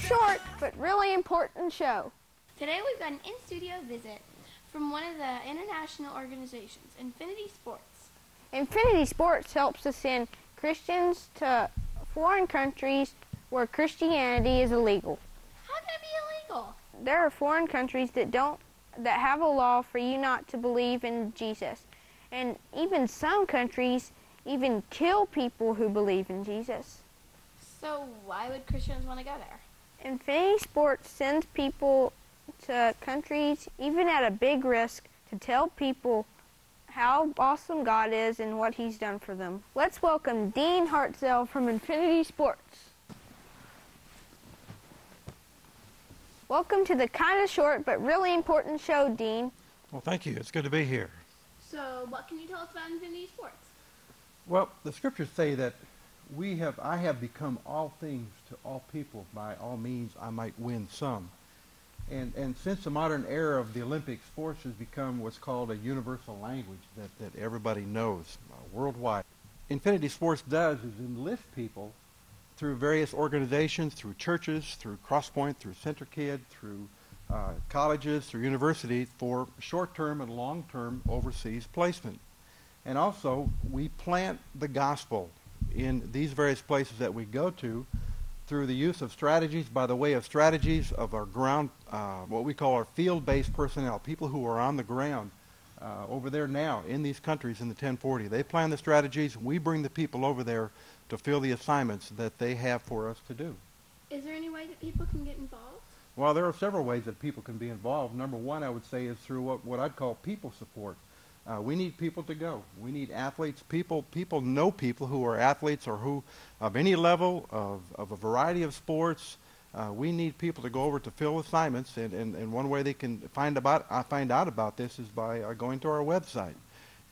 short but really important show. Today we've got an in-studio visit from one of the international organizations, Infinity Sports. Infinity Sports helps to send Christians to foreign countries where Christianity is illegal. How can it be illegal? There are foreign countries that have a law for you not to believe in Jesus. And even some countries even kill people who believe in Jesus. So why would Christians want to go there? Infinity Sports sends people to countries, even at a big risk, to tell people how awesome God is and what He's done for them. Let's welcome Dean Hartzell from Infinity Sports. Welcome to the kind of short but really important show, Dean. Well, thank you. It's good to be here. So what can you tell us about Infinity Sports? Well, the scriptures say that I have become all things to all people. By all means, I might win some. And since the modern era of the Olympic sports has become what's called a universal language that everybody knows worldwide, Infinity Sports does is enlist people through various organizations, through churches, through Crosspoint, through CenterKid, through colleges, through universities for short-term and long-term overseas placement. And also, we plant the gospel in these various places that we go to through the use of strategies, by the way of strategies of our ground, what we call our field-based personnel, people who are on the ground over there now in these countries in the 1040. They plan the strategies, we bring the people over there to fill the assignments that they have for us to do. Is there any way that people can get involved? Well, there are several ways that people can be involved. Number one, I would say, is through what I'd call people support. We need people to go. We need athletes. People know people who are athletes or who, of any level, of a variety of sports. We need people to go over to fill assignments, and one way they can find out about this is by going to our website.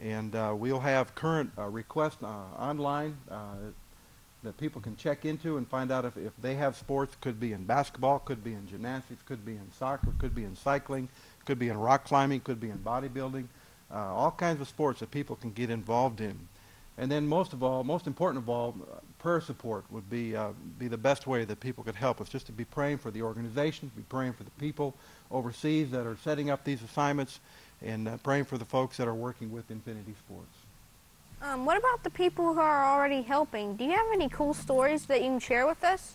And we'll have current requests online that people can check into and find out if they have sports. Could be in basketball, could be in gymnastics, could be in soccer, could be in cycling, could be in rock climbing, could be in bodybuilding. All kinds of sports that people can get involved in. And then most important of all, prayer support would be the best way that people could help us, just to be praying for the organization, be praying for the people overseas that are setting up these assignments, and praying for the folks that are working with Infinity Sports. What about the people who are already helping? Do you have any cool stories that you can share with us?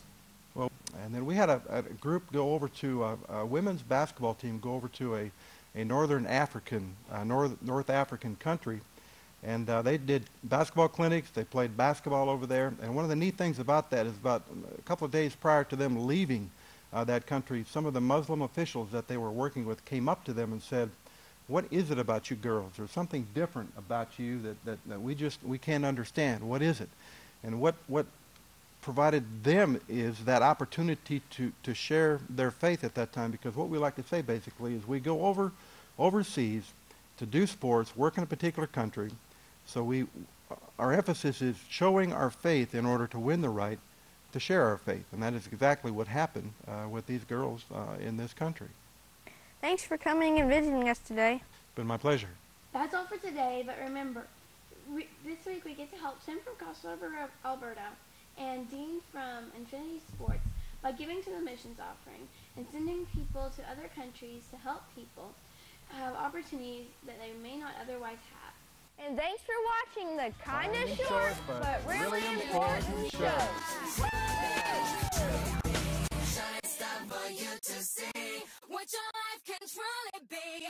Well, and then we had a group go over to a women's basketball team go over to a North African country, and they did basketball clinics. They played basketball over there, and one of the neat things about that is about a couple of days prior to them leaving that country, some of the Muslim officials that they were working with came up to them and said, "What is it about you girls? There's something different about you that we can't understand. What is it?" And what provided them is that opportunity to share their faith at that time, because what we like to say basically is we go overseas to do sports, work in a particular country, so our emphasis is showing our faith in order to win the right to share our faith, and that is exactly what happened with these girls in this country. Thanks for coming and visiting us today. It's been my pleasure. That's all for today, but remember, this week we get to help Tim from Crossover, Alberta, and Dean from Infinity Sports by giving to the missions offering and sending people to other countries to help people have opportunities that they may not otherwise have. And thanks for watching the kind of short but really important show. What your life can truly be.